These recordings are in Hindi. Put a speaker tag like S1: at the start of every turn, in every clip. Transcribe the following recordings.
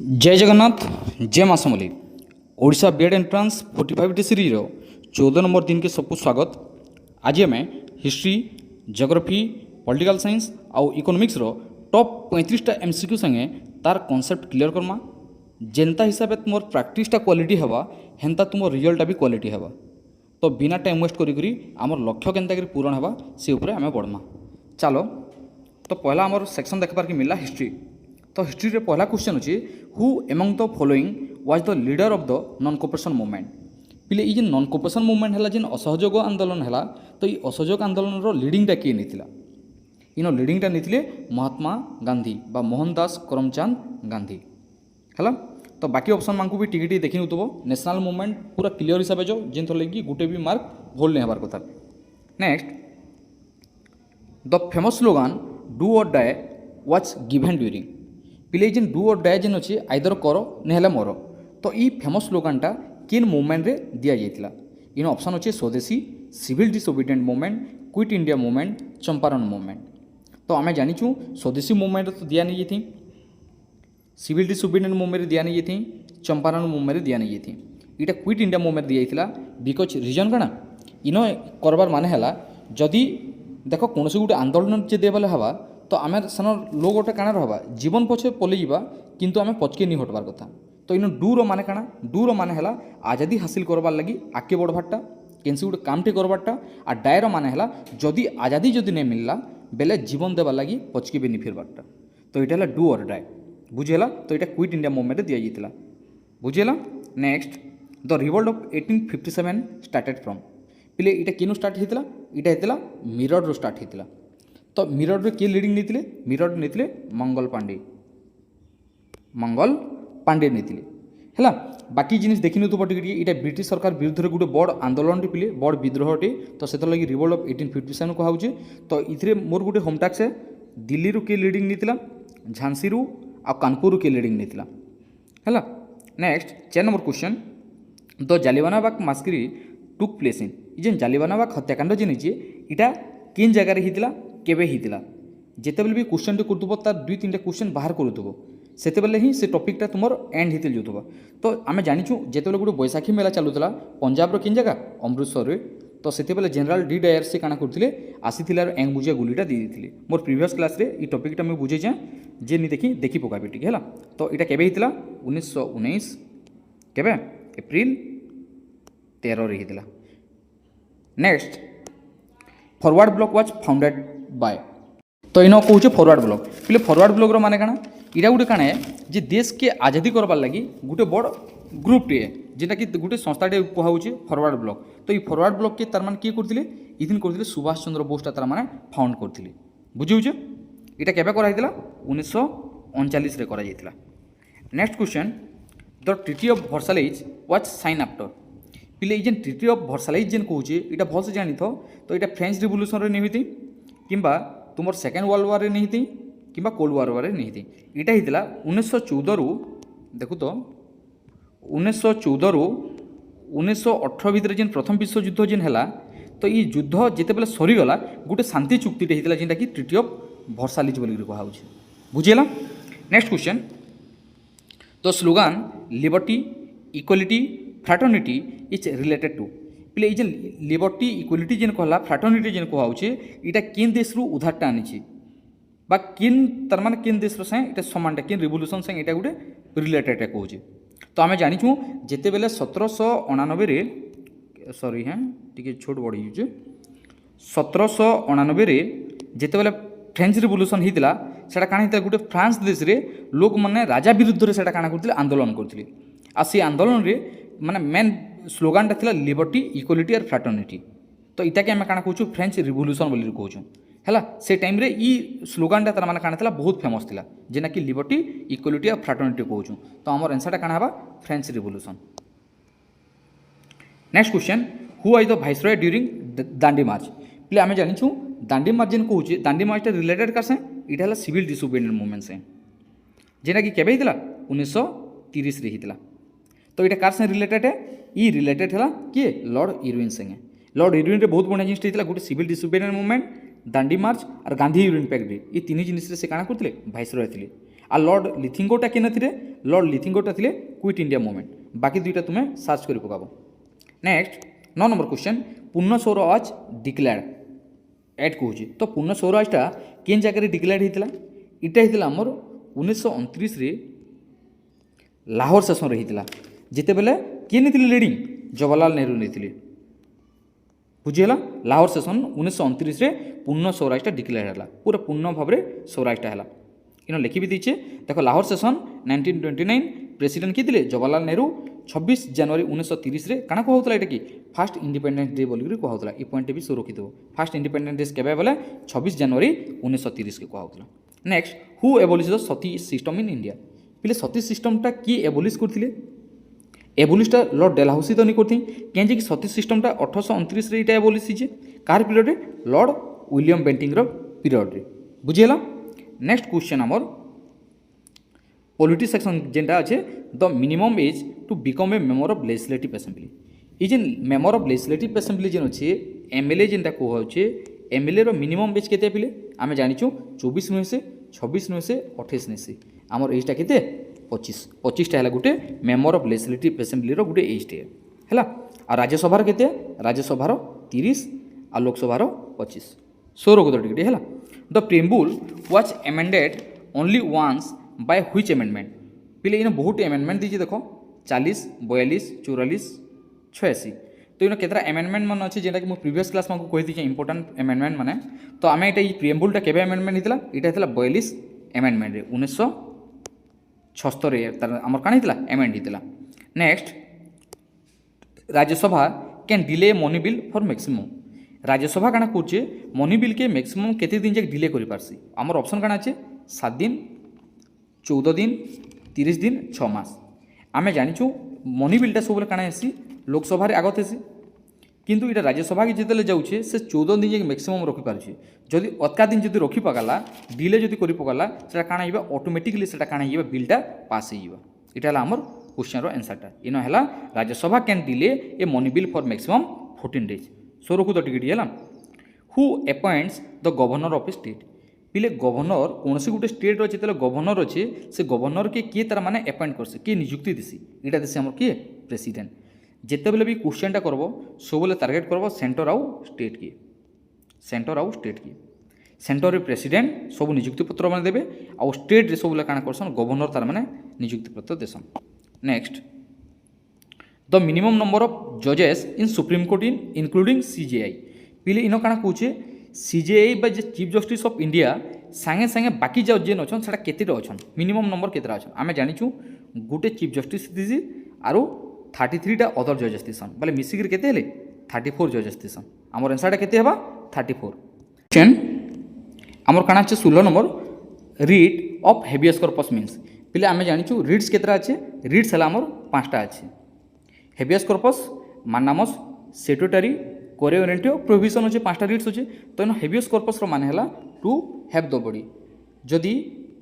S1: जय जगन्नाथ जय माँ Samlei Odisha BEd entrance 45 series 14 number दिन के सबको स्वागत। आज आम हिस्ट्री जियोग्राफी पॉलिटिकल साइंस आउ इकोनॉमिक्स रो टॉप 35टा एमसीक्यू संगे तार कॉन्सेप्ट क्लियर करमा। जेनता हिसाब से तुम प्रैक्टिसटा क्वालिटी हवा हेन्ता तुम रिजल्टा भी क्वालिटी हवा। तो बिना टाइम वेस्ट करी आमर लक्ष्य केन्ता पूरण हवा से उपरे आम बढ़मा। चलो तो पहला आमर सेक्शन देखबार के मिलला हिस्ट्री। तो हिस्ट्री रे पहला क्वेश्चन अच्छे who among the following was the leader of the non cooperation movement. पिले ये नॉन कोऑपरेशन मूवमेंट है जेन असहयोग आंदोलन है तो ये असहयोग आंदोलन रो लीडिंगटा किए नहीं इन लीडिंगटा नहीं महात्मा गांधी बा मोहनदास करमचंद गांधी है। तो बाकी ऑप्शन मानक भी टिके देखी नुतब नेशनल मूवमेंट पूरा क्लियर हिसाब जो जिन थर लगी गोटे भी मार्क भूल नहीं हबार कथा। Next the famous slogan do और डाई वाज गिवन ड्यूरिंग। पिले जेन डू और डाई जेन अच्छे आइदर कर नेहला मर। तो ये फेमस स्लोगानटा किन मूवमेंट रे दिया जाइतिला। इन ऑप्शन अच्छे Swadeshi civil disobedient movement quit India movement Champaran movement. तो आम जानीचु स्वदेशी मूवमेंट तो दिया नहीं थी सिविल डिसोबिडिएंट मूवमेंट दिया नहीं थी चंपारण मूवमेंट दिया नहीं थी इटा क्विट इंडिया मूवमेंट दिया जाइतिला। बिकज रिजन काना इन करबार माने हला जदि देख कौन गोटे आंदोलन जे देवाले हवा तो आम सेन लोग गोटे काण रहा जीवन पछे पलि जावा किंतु आम पचके नहीं हटबार कथा। तो इन डूर माने काण डूर माने हला आजादी हासिल करबार लगी आगे बढ़बारटा केनसी गोटे कामटे करबारटा आ डायर माने हला जदि आजादी जदि नहीं मिलला बेले जीवन देवार लगी पचके भी नहीं फिरबारटा। तो यहाँ है डू और डाई बुझेला। तो यहाँ क्विट इंडिया मूवमेंट दिया जाइतिला बुझेला। Next the revolt of 1857 started from. पिले इटा केनु स्टार्ट होता इटा होता मीरठ रो स्टार्ट होता। तो मीरठ रे किए लीडिंग नहीं मीरठ नहीं मंगल पांडे नहीं है। बाकी जिनिस देखी नु तो टिके इटा ब्रिटिश सरकार विरुद्ध रे गोटे बड़ आंदोलन पिले बड़ विद्रोहटे। तो से लगी रिवोल्ट ऑफ 1857 कहुचे। तो इथे मोर गोटे होम टैक्स है दिल्ली रू किए लीडिंग नहीं झांसी रू आ कानपुर रू किए लीडिंग नहीं है। Next 4 number question the Jallianwala massacre took place in. जेन जालियानवाला हत्याकांड जेन इटा किन जगार होता केबे होता जितेबाला भी क्वेश्चन करतुब तार 2-3टा क्वेश्चन बाहर करुव से ही से टॉपिकटा तुम एंड होते जाऊब। तो आम जानीचु जितेबाला गोटे बैसाखी मेला चलूला पंजाब किन जगह अमृतसर रे। तो से जनरल डी डायर से काଣା करते आसी एंग बुझिया गुलीटा दी देते मोर प्रिवियस क्लास रे ये टॉपिकटा मुझे बुझे जे नहीं देखी पकाबे टी है। तो यहाँ केबे होता 1919 केबे एप्रिल 13 रे होता। Next forward block was founded by. तो इन कौचे फॉरवर्ड ब्लॉक पहले फॉरवर्ड ब्लॉक रो माने काଣା इटा गोटे काଣା है जे देश के आजादी करबार लगी गोटे बड़ ग्रुप टे जेटा कि गोटे संस्थाटे कहुचे फॉरवर्ड ब्लॉक। तो ये फॉरवर्ड ब्लॉक के तार माने किए करथिले इदिन करथिले सुभाष चंद्र बोसटा तार माने फाउंड करथिले बुझिउचे। इटा केबे करा हितला 1939 रे करा जाइतिला। Next question the treaty of Versailles was signed after. पिले जेन ट्रिटी ऑफ वर्साइलेज जेन कहुचे इटा भल से जानि थो। तो इटा फ्रेंच रिवोल्यूशन रे नहीं थी किंबा तुम सेकेंड वर्ल्ड वार रे नहीं थी किंबा कोल्ड वार रे नहीं थी। इटा हितला 1914 रु देखु तो 1914 रु 1918 भितर जेन प्रथम विश्व युद्ध जेन हैला। तो ये युद्ध जितेबाला सरीगला गोटे शांति चुक्तिटे हितला जेनटा कि ट्रिटी ऑफ वर्साइलेज बोली कहुचे बुझेला। Next question the slogan liberty equality fraternity is related to. पिले जेन लिबर्टी इक्वालिटी जेन कहला फ्रैटर्निटी जेन कहुचे इटा किन देश रु उधारटा आनी बा किन तार माने किन देश से इटा समानटा किन रिवोल्यूशन से इटा गोटे रिलेटेड कहुचे। तो आम जानीचु जिते बेले 1799 रे सॉरी हाँ टी छोट बड़ी 1799 रे जिते बेले फ्रेंच रिवोल्यूशन होता से काण होता गोटे फ्रांस देश रे लोक मैंने राजा विरुद्ध रे सेटा काण करथिले आंदोलन करथिले आ से आंदोलन रे माने मेन स्लोगानटा थिला लिबर्टी इक्वालिटी और फ्रैटर्निटी। तो इटा के आम काण कहूँ फ्रेंच रिवोल्यूशन बोली कहूँ है। से टाइम रे ई स्लोगानटा तार माने काण थिला बहुत फेमस थिला जेना कि लिबर्टी इक्वालिटी और फ्रैटर्निटी कहूँ। तो आमर आंसरटा काण हबा French revolution. Next question who was the viceroy during Dandi march. पिले आम जानीचु दांडी मार्च जेन कहूँ दांडी मार्चटा रिलेटेड कार से इटा हला सिविल डिसोबिडिएंट मूवमेंट से जेना कि केबे हितला 1930 रे हितला। तो ये कार से रिलेटेड है ये रिलेटेड है किए लॉर्ड इरविन संगे। लॉर्ड इरविन रे बहुत बढ़िया जिनिस गोटे सिविल डिसोबिडिएंट मूवमेंट दांडी मार्च और गांधी यूनियन पैक्ट डे ये तीन जिनिस से काଣା करथिले वाइसरॉय थिले। आ लॉर्ड लिथिंगोटा किए थे लॉर्ड लिथिंगोटा थे क्विट इंडिया मूवमेंट बाकी दुईटा तुम्हें सर्च कर पकाब। नेक्स्ट 9 नंबर क्वेश्चन पूर्ण स्वराज डिक्लेयर्ड एड कहूँ तो पूर्ण स्वराजटा केन जगह डिक्लेयर्ड होता इटा होता आमर 1929 लाहौर सेसन होता जिते बेले किए नहीं लीडिंग जवाहरलाल नेहरू नहीं बुझीगला लाहौर सेसन 1929 पूर्ण स्वराजटा डिक्लेयर है पूरा पूर्ण भाव में स्वराजटा है इन लिखि भी दीचे देख लाहौर सेसन 1929 प्रेसिडेंट किए थे जवाहरलाल नेहरू 26 जनवरी 1930 काଣା कहूला यहाँ कि फास्ट इंडिपेंडेंस डे बोलिक कहूला ये पॉइंट भी सो रखी फास्ट इंडिपेंडेंस डे केवे बोले 26 जनवरी 1930 के कहूला। Next who abolish the sati system in India पिले सती सिस्टमटा किए एबोलिश करते एबोलिशटा लॉर्ड डेलहाउसी तो नहीं करती कहीं कि सती सिस्टमटा 1829 ये एबोलिश होचे कार period lord William Bentinck period बुझीगला। नेक्स्ट क्वेश्चन आमर पॉलिटी सेक्शन जेनटा अच्छे the minimum age to become a member of legislative assembly ये जेन मेंबर ऑफ लेजिस्लेटिव असेंबली जेन अच्छे एमएलए जेनटा कहे एमएलए रो मिनिमम एज केते पिले आमे जानिचु 24 नुहे से 26 नुहे से 28 नुहे से आमर एजटा केते 25 टा हला गुटे member of legislative assembly row Gute as टे हला आ राज्यसभा रो केते राज्यसभा रो 30 आ लोकसभा रो 25 सोरो को टिके हला the preamble was amended only once by which amendment पिले इन बहुत एमेंडमेंट दीजिए देखो 40 42 44 86 तो इन केतरा एमेंडमेंट मान अच्छे जेटा कि प्रीवियस क्लास में कही थी इंपोर्टेंट एमेंडमेंट माने तो आम ये प्रीएम्बुलटा केबे एमेंडमेंट होता यहाँ होता 42 एमेंडमेंट 1976 आमर काण होता एमेंड होता। Next Rajya Sabha can delay money bill for maximum Rajya Sabha काण कहे मनी बिल के मैक्सिमम केते दिन जाक डिले कर पारसी आमर ऑप्शन काण अच्छे 7 दिन 14 दिन 30 दिन 6 मास आमे जानिचु मनी बिलटा सब काण हेसी लोकसभा आगत हेसी किंतु इटा राज्यसभा के जिते जाऊे से 14 दिन जाक मैक्सिमम रखिपारे जदि अतका दिन जब रखिपकाला डिले जदि करपकाला से काण हो ऑटोमेटिकली से काण हो बिलटा पास हो यहाँ आमर क्वेश्चन रो आंसरटा इन है Rajya Sabha can delay a money bill for maximum 14 days so रखु तो टिके है who appoints the governor of A state पिले गवर्नर कौन से गोटे स्टेट रो जिते गवर्नर अच्छे से गवर्नर के किए तार माने अपॉइंट करसे किए नियुक्ति देसी यहाँ देसी आम किए प्रेसिडेंट जिते बेले भी क्वेश्चनटा करब सब बेले टार्गेट करब सेंटर आउ स्टेट किए सेंटर प्रेसिडेंट सब नियुक्ति पत्र मैंने देवे आउ स्टेट सब बेले काण करसन गवर्नर तार माने नियुक्ति पत्र Desan. Next the minimum number of जजेस इन सुप्रीम कोर्ट इन इंक्लूडिंग सीजेआई पिले इन काण कहे सीजेआई बा चीफ जस्टिस ऑफ इंडिया सांगे सांगे बाकी जज जेन अच्छन से केतेटा अच्छन मिनिमम नंबर केतेटा अच्छन आमे जानिचु गुटे चीफ जस्टिस दीजिए आरो 33टा अदर जजेस दिसन बोले मिसिक केते हेले 34 जजेस दिसन आमर आंसरटा केते हेबा 34 क्वेश्चन आमर काना अच्छे 16 number writ of habeas corpus means पिले आमे जानिचु रीड्स केतेटा अच्छे रीड्स हला आमर 5टा अच्छे हेबियस कॉर्पस मानामस सेटोटारी कोरेरेंटिव प्रोविजन अच्छे 5टा रीड्स अच्छे तो इन हेबियस कॉर्पस रो माने हला टू हैव द बॉडी जदि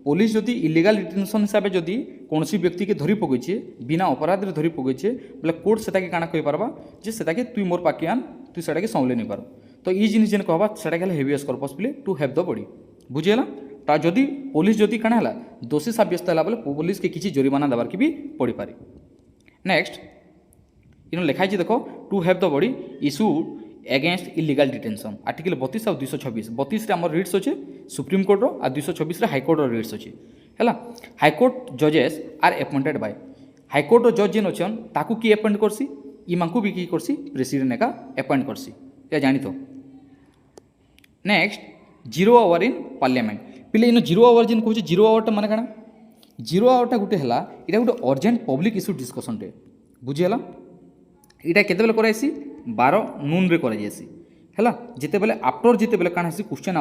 S1: पुलिस जदि इलीगल डिटेंशन हिसाब से जदि कौन व्यक्ति के धरी पकईचे बिना अपराध धरी पकईचे बोले कोर्ट से काଣା कही पारबा जे सेटा के तुई मोर पाके आन तुई सेटा के संभले नहीं पार तो ये जिनिस जेन कहबा सेटा के हेबियस कॉर्पस बोले टू हैव द बॉडी बुझीगला ता जदि पुलिस जदि काଣା हला दोषी साब्यस्त हला बोले पुलिस के किसी जरिमाना देवार की भी पड़ी पारे। नेक्स्ट इन लिखाई देखो to have the body issued against illegal detention article 32 और 226 32 आम रिट्स अच्छे सुप्रीम कोर्ट रो आ 226 हाईकोर्ट रिट्स अच्छे है हाईकोर्ट जजेस आर अपॉइंटेड बाय हाईकोर्ट जज जेन अच्छन ताकू की अपॉइंट करसी इमांकू भी की करसी प्रेसिडेंट एका अपॉइंट करसी या जानी तो। नेक्स्ट 0 आवर इन पार्लियामेंट पिले इन 0 आवर जेन कहूँ 0 आवर माने काଣା 0 आवर गोटे है यहाँ गोटे अर्जेंट पब्लिक इश्यू डिस्कसन टे बुझीगला यहाँ केते बेले कराइसी 12 नून रे कराइसी है जिते बेले आफ्टर जिते बेले काଣା हेसी क्वेश्चन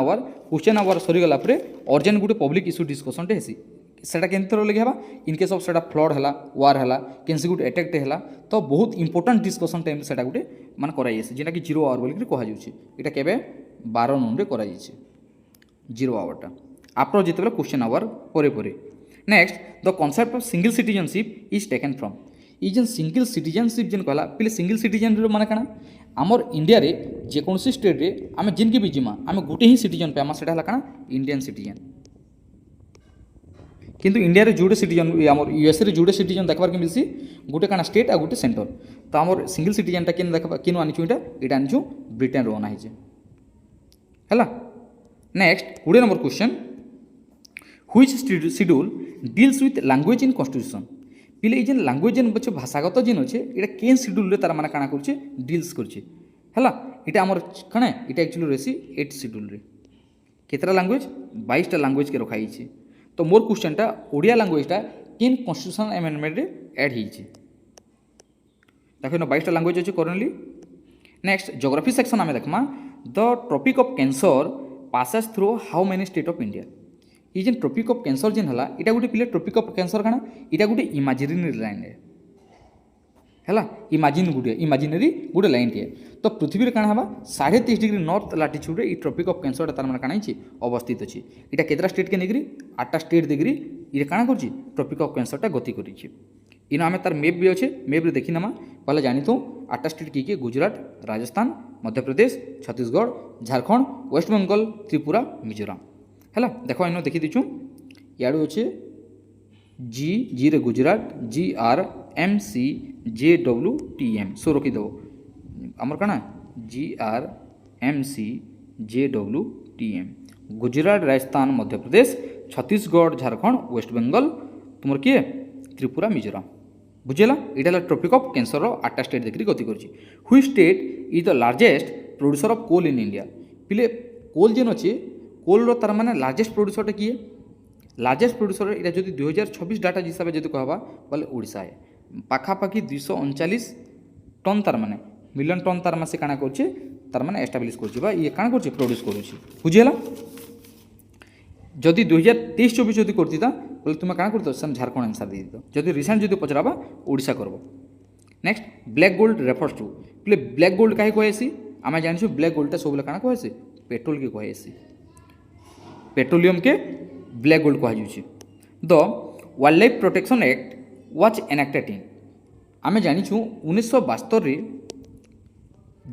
S1: आवर सरीगला अर्जेंट गोटे पब्लिक इश्यू डिस्कसन टे हेसी सेटा केनथर लगे हेबा इन केस ऑफ सेटा फ्लड है वार है केनसी गोटे अटैक है तो बहुत इंपोर्टेंट डिस्कसन टाइम सेटा गोटे मान कराई जेटा कि 0 आवर बोलिक कह जाए केबे 12 नून रे कराई 0 आवरटा आफ्टर जिते बेले क्वेश्चन आवर परे। Next the concept of single citizenship is taken from ये जेन सिंगल सिटीजनशिप जेन कहला पिले सिंगल सिटीजन माने काଣା आमर इंडिया रे जेकोसी स्टेट रे आमे जिन के भी जिमा आमे गोटे ही सिटीजन पे आमा सेटा हला काଣା इंडियन सिटीजन किंतु इंडिया रे जोड़े सिटीजन आमर यूएसए रे जोड़े सिटीजन देखबार के मिलसी गोटे काना स्टेट आ गोटे सेंटर तो आमर सिंगल सिटीजन टा केन देखबा किनु आनिछु एटा आनिछु ब्रिटेन रो अनाहिजे हैला। Next 20 number question which schedule deals with language in constitution पिले जेन लैंग्वेज जेन बच्चे भाषागत जेन अच्छे ये केन शेड्यूल रे तार माने काना करछे डील्स करछे हैला। इटा आमर कणे इटा एक्चुअली रेसी 8 शेड्यूल रे केतरा लैंग्वेज 22 टा लैंग्वेज के रखाई छे। तो मोर क्वेश्चन टा ओडिया लैंग्वेज टा केन कॉन्स्टिट्यूशन अमेंडमेंट रे ऐड ही छे देखो न 22 टा लैंग्वेज अछि करंटली। नेक्स्ट ज्योग्राफी सेक्शन आमे देखमा the tropic of cancer passes through how many state of India ये जेन ट्रॉपिक ऑफ कैंसर जेन हला इटा गुटे पिले ट्रॉपिक ऑफ कैंसर काना इटा गुटे इमेजिनरी लाइन है हैला इमेजिनरी गुटे लाइन टे। तो पृथ्वी रे काना हबा 23.5 डिग्री नॉर्थ लैटिट्यूड रे ई ट्रॉपिक ऑफ कैंसर तार माने काना छि अवस्थित अछि इटा केतरा स्टेट के नेगरी 8टा स्टेट देगरी इरे काना करछि ट्रॉपिक ऑफ कैंसर टा गति करि छि। इनो आमे तार मैप भी अच्छे मैप रे देखि नमा पहले जानी तो 8टा स्टेट की गुजरात राजस्थान मध्य प्रदेश छत्तीसगढ़ झारखंड वेस्ट बंगाल त्रिपुरा मिजोराम हैला। देखो इनो देखि दिछु याडू अच्छे जी रे गुजरात GRMC JWTM सो रखी दो आमर काना GRMC JWTM गुजरात राजस्थान मध्य प्रदेश छत्तीसगढ़ झारखंड वेस्ट बंगाल तुमर किए त्रिपुरा मिजोराम बुझेला। इटा ट्रॉपिक ऑफ कैंसर रो 8टा स्टेट देखि गति करछि। Which state is the largest producer of coal in India पिले कोल जेन अछि कोल रो तार माने लार्जेस्ट प्रोड्यूसर टा किए लार्जेस्ट प्रोड्यूसर इटा जदि 2026 डाटा हिसाब से जदि कहबा बोले ओडिशा है पाखापाखि 239 टन तार माने मिलियन टन तार मासे काना करछि तार माने एस्टाब्लिश करछि बा ये काना करछि प्रोड्यूस करछि बुझेला। जदि 2023-24 जदि करतिता बोले तुम काना करतो सन झारखंड आंसर दे दितो जदि रिसेंट जदि पचराबा ओडिशा करबो। Next black gold refers to प्ले ब्लैक गोल्ड काहे कहैसी आमे जानिछु ब्लैक गोल्ड ता सबले काना कहैसी पेट्रोल के कहैसी पेट्रोलियम के ब्लैक गोल्ड कहै the wild life protection act was enacted इन आमे जानिछु 1972 रे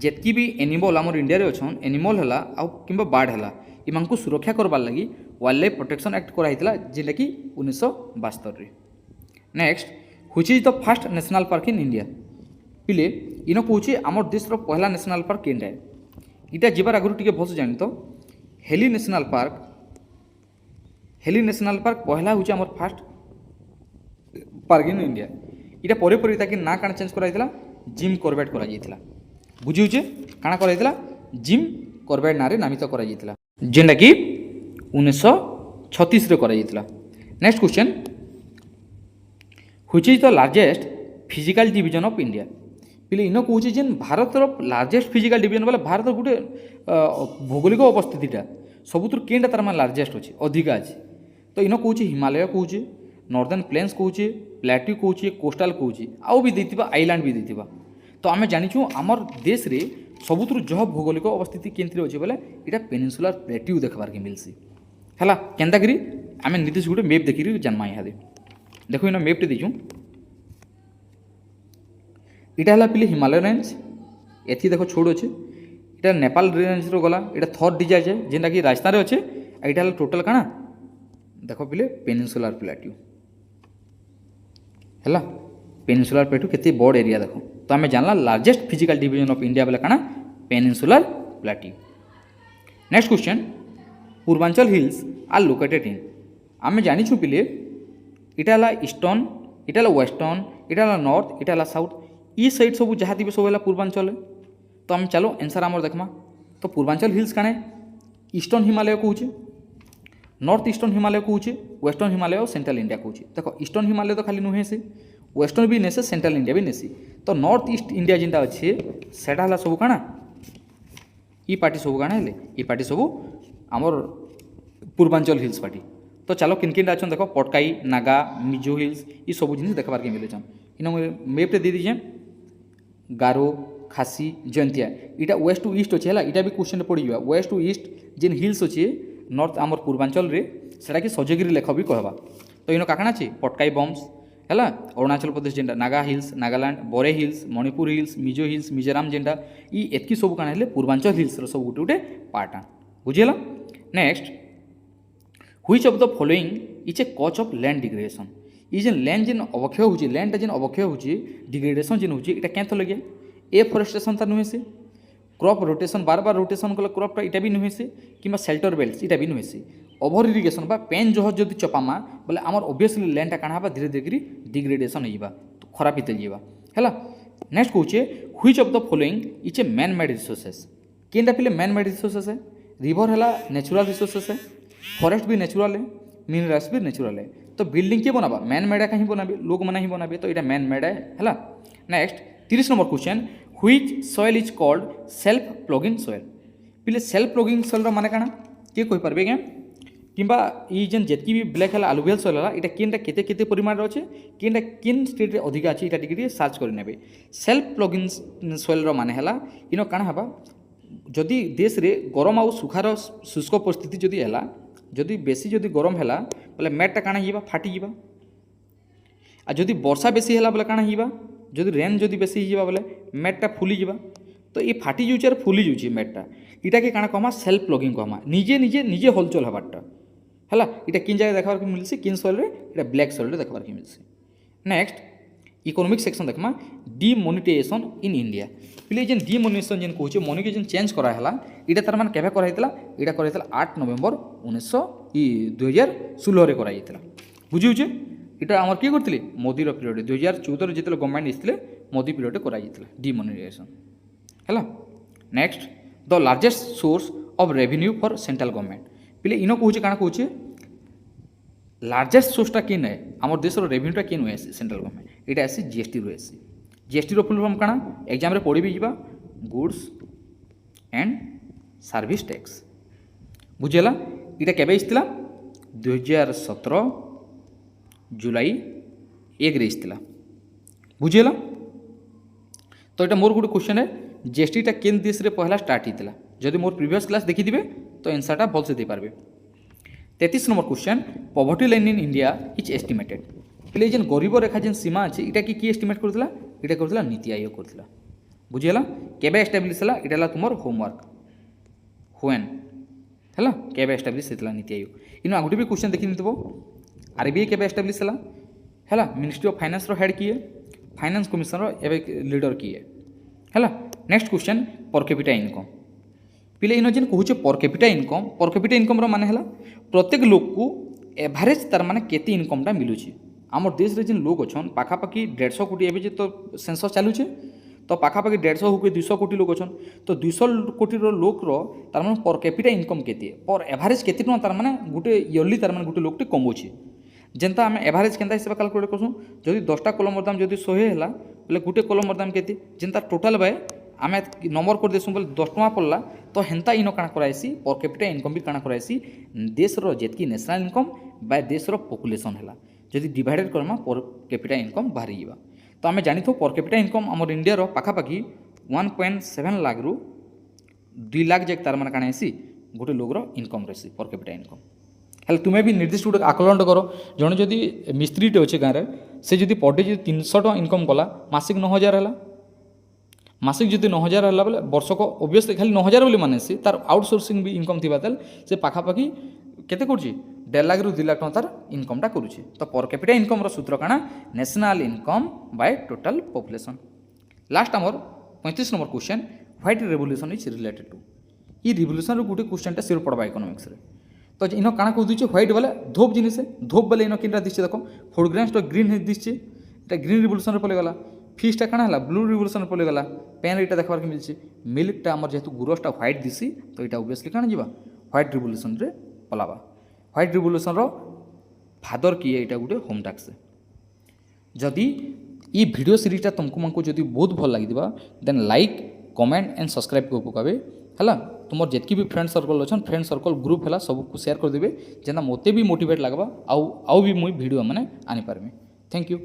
S1: जेतकी भी एनिमल आमर इंडिया रे अछन एनिमल हला आ किंबा बार्ड हला इमानकु सुरक्षा करबार लगी वाइल्ड लाइफ प्रोटेक्शन एक्ट कराइतला जेला कि 1972 रे। Next which is the first national park in India पिले इनो कहूछि आमर देश रो पहला नेशनल पार्क केनटा है इटा जिबार आगरु टिके भस जानि तो हेली नेशनल पार्क पहला होछि आमर फर्स्ट पार्क इन इंडिया इटा परे परे ताकि ना काना चेंज कराइतला जिम कॉर्बेट करा जाइतला बुझी होचे काना कराइतला जिम कॉर्बेट नारे नामित करा जाइतला जेंडा कि 1936 रे करा जाइतला। Next question which is the largest physical division of India पिले इनो कहूछि जेन भारत रो लार्जेस्ट फिजिकल डिवीजन बोले भारत गुटे भौगोलिक अवस्थितिटा सबुतर केनटा तार मान लार्जेस्ट अछि अधिका अछि तो इनो कहूछि हिमालय कहूछि नॉर्दर्न प्लेन्स कहूछि प्लेट्यू कहूछि कोस्टल कहूछि आउ भी देतिबा आइलैंड भी देतिबा। तो आमे जानिछु हमर देश रे सबुतर जह भौगोलिक अवस्थिति केंद्र अछि बोले इटा पेनिनसुलर प्लेट्यू देखबार के मिलसी हैला केनता करी आमे नीतीश गुटे मैप देखिरि जन्मा इहादे देखो इनो मैप टे दिछु इटा हला पिले हिमालय रेंज एथि देखो छोड़ अछि इटा नेपाल रेंज रो गला इटा थर्ड डिजाइन है जेंटा कि राजस्थान रे अछि इटा हला टोटल काना देखो पिले पेनिनसुलर प्लेट्यू हैला पेनिनसुलर प्लेट्यू केते बड़ एरिया देखो तो आमे जानला largest physical division of India बोले काना peninsular plateau. Next question Purvanchal hills are located in आमे जानिछु पिले इटा हला ईस्टर्न इटा हला वेस्टर्न इटा हला नॉर्थ इटा हला साउथ ई साइड सब जहाँ थी सब पूर्वांचल तो आम चलो आंसर आमर देखमा तो पूर्वांचल हिल्स काने ईस्टर्न हिमालय कहूचे नॉर्थ ईस्टर्न हिमालय कहूचे वेस्टर्न हिमालय और सेंट्रल इंडिया कहूचे देखो ईस्टर्न हिमालय तो खाली नुहे से वेस्टर्न भी नेसे सेंट्रल इंडिया भी नेसी तो नॉर्थ ईस्ट इंडिया जेनटा अच्छे सेटा हला सब काना ई पार्टी सब काना हेले ई पार्टी सब आमर पूर्वांचल हिल्स पार्टी। तो चलो किन किन अच्छा देखो पटकाई नागा मिजो हिल्स ये सब जिन देखबार के मिले इन मैप दे दीजिए गारो खासी जयंतिया इटा वेस्ट टू ईस्ट अच्छे इटा भी क्वेश्चन पड़ जावा वेस्ट टू ईस्ट जेन हिल्स अच्छे नॉर्थ आमर पूर्वांचल रे सेटा कि सजगिरी लेख भी कहवा तो इन काकाना अच्छे पटकाई बम्स है अरुणाचल प्रदेश जेनटा नागा हिल्स नागालैंड बोरे hills Manipur hills Mizo hills Mizoram जेनटा ई एतकी सब काना हेले पूर्वांचल हिल्स रो सब गोटे गोटे पार्ट बुझीला। Next which of the following it's a cause of land degradation. ये जेन लैंड जेन अवक्षय होची लैंड जेन अवक्षय होची डिग्रेडेशन जेन होची इटा केंथ लगे एफरेस्टेशन ता नुहे से क्रॉप रोटेशन बार बार रोटेशन कले क्रॉपटा इटा भी नुहे से कि शेल्टर बेल्ट इटा भी नुहे से ओभर इरिगेशन बा पेन जह जदि चपामा बोले आमर ऑब्वियसली लैंडटा काना हबा धीरे धीरे डिग्रेडेशन होइबा तो खराब हिते जीवा हैला। नेक्स्ट कहूचे which of the following it's a man made resources केनटा पिले मैन मेड रिसोर्सेस है रिवर हैला नेचुरल रिसोर्सेस है फॉरेस्ट भी नेचुरल है मिनरल्स भी नेचुरल है तो बिल्डिंग के बनाबा मैन मेड कहीं बनाबे लोग मना ही बनाबे तो इटा मैन मेड है। Next 30 number question which soil is called self plugging soil पिले सेल्फ प्लगिंग सॉइल रो माने काना के कहि परबे के किंबा ई जेन जेतकी भी ब्लैक है अलुवियल सॉइल है इटा केनटा केते केते परिमाण रे अच्छे केनटा केन स्टेट रे अधिक अछि इटा टिके सर्च कर नेबे। सेल्फ प्लगिंग सॉइल रो माने हला इनो काना हबा जदि देश रे गरम आउ सुखार शुष्क परिस्थिति जदि हैला जदि बेसी जदि गरम हैला बोले मैटटा काना हिबा फाटी जिबा आ जदि वर्षा बेसी हैला बोले काना हिबा जदि रेन जदि बेसी हिबा बोले मैटटा फुली जिबा तो ये फाटी जाउचे और फुली जाउचे मैटटा इटा के काना कहमा सेल्फ प्लगिंग कहमा निजे निजे निजे हलचल हबारटा हैला इटा किन जगह देखबार के मिलसी किन सॉइल रे इटा ब्लैक सॉइल रे देखबार के मिलसी। नेक्स्ट इकोनॉमिक सेक्शन देखमा डिमोनेटाइजेशन इन इंडिया पिले जेन डिमोनेटाइजेशन जेन कहूचे मनी के जेन चेंज करा हला इटा तार माने केबे करा हितला इटा करा हितला 8 नवंबर 2016 रे करा हितला बुझिउचे इटा हमर के करथिले मोदी रो पीरियड 2014 रे जेतले गवर्नमेंट इस्थिले मोदी पीरियड करा हितला डिमोनेटाइजेशन हैला। Next the largest source of revenue for central government पिले इनो कहूचे काना कहूचे लार्जेस्ट सोर्सटा किन है आमर देश रो रेवेन्यूटा किन हुए सेंट्रल गवर्नमेंट इटा आसी जीएसटी रो आसी जीएसटी रो फुल फॉर्म काना एग्जाम रे पढ़ी भी जिबा गुड्स एंड सर्विस टैक्स बुझेला इटा केबे इस्तिला 2017 जुलाई 1 रे इस्तिला बुझेला। तो इटा मोर गुड क्वेश्चन है जीएसटीटा केन देश रे पहला स्टार्ट हितला जदि मोर प्रीवियस क्लास देखि दिबे तो आंसरटा भल से दे पारबे। 33 number question poverty line in India is estimated पिले जेन गरीब रेखा जेन सीमा अछि इटा की एस्टिमेट करथला इटा करथला नीति आयोग करथला बुझियला केबे एस्टैब्लिश हला इटा ला तुमर होमवर्क व्हेन हला केबे एस्टैब्लिश हेतला नीति आयोग इनो आगुटी भी क्वेश्चन देखि नितबो आरबीआई केबे एस्टैब्लिश हला हला मिनिस्ट्री ऑफ फाइनेंस रो हेड किए फाइनेंस कमिशन रो एबे लीडर किए हला। Next question per capita income पिले इन जेन कहूचे पर कैपिटा इनकम रो माने हला प्रत्येक लोक को एवरेज तार माने केते इनकमटा मिलुची आमर देश रे जेन लोक अछन पाखापाखि 150 कोटी एबे जे तो सेंसस चालुचे तो पाखापाखि 150 होके 200 कोटी लोक अछन तो 200 कोटी रो लोक रो तार माने पर कैपिटा इनकम केते पर एवरेज केते न तार माने गुटे इयरली तार माने गुटे लोकटे कमोची जेनता आम एवरेज केनता हिसाब कैलकुलेट करसु जदि 10टा कलमर दाम जदि 100 हैला बोले गुटे कलमर दाम केते जेनता टोटल बाय आम नंबर कर देसु बोले 10 टका पड़ला तो हेन्ता इनो काना कराइसी पर कैपिटा इनकम भी काना कराइसी देश रो जेतकी नेशनल इनकम बाय देश रो पॉपुलेशन हैला जदि डिवाइडेड करमा पर कैपिटा इनकम बाहरी जीवा तो आम जानी थो पर कैपिटा इनकम आमर इंडिया रो पाखापाखि 1.7 लाख रु 2 लाख जाक तार माने काना आसी गोटे लोग रो इनकम रहसी पर कैपिटा इनकम हेल् तुम्हें भी निर्दिष्ट गोटे आकलन कर जड़े जदि मिस्त्रीटे अच्छे गाँव में से जब पर डे 300 टका इनकम कला मासिक 9000 है मासिक जब 9000 है बोले वर्षक ओबियसली खाली 9000 बोली माने सी तार आउटसोर्सिंग भी इनकम थी से पाखापाखि केते करुच्ची 1.5 लाख रु 2 लाख टका तार इनकमटा करुच्ची तो पर कैपिटा इनकम सूत्र काना national income by total population. Last आमर 35 number question white revolution is related to ये रिवोल्यूशन गोटे क्वेश्चनटा सिर पड़वा इकोनॉमिक्स रे तो इन काना कह दूचे व्हाइट वाला धूप जिनिस धूप बोले इन किनटा दिशे देखो फोरग्राउंड तो ग्रीन दिशे इटा ग्रीन रिवोल्यूशन रे पलेगला फिशटा काना हला ब्लू रिवोल्यूशन रे पलेगला पेन इटा देखबार के मिलछि मिल्कटा हमर जेतु गुरसटा व्हाइट दिसी तो इटा ऑब्वियसली काना जीवा व्हाइट रिवोल्यूशन रे पलावा व्हाइट रिवोल्यूशन रो फादर किए इटा गुटे होम टैक्स जदि ई वीडियो सीरीजटा तुमको मनको जदि बहुत भल लागिदिबा then like comment and subscribe को पकाबे हला तुम जितकी भी फ्रेंड सर्कल अच्छा फ्रेंड सर्कल ग्रुप है सबको शेयर करदेवे जेना मोते भी मोटिवेट लगवा आउ भी मुई वीडियो मैंने आनी पारमी। Thank you.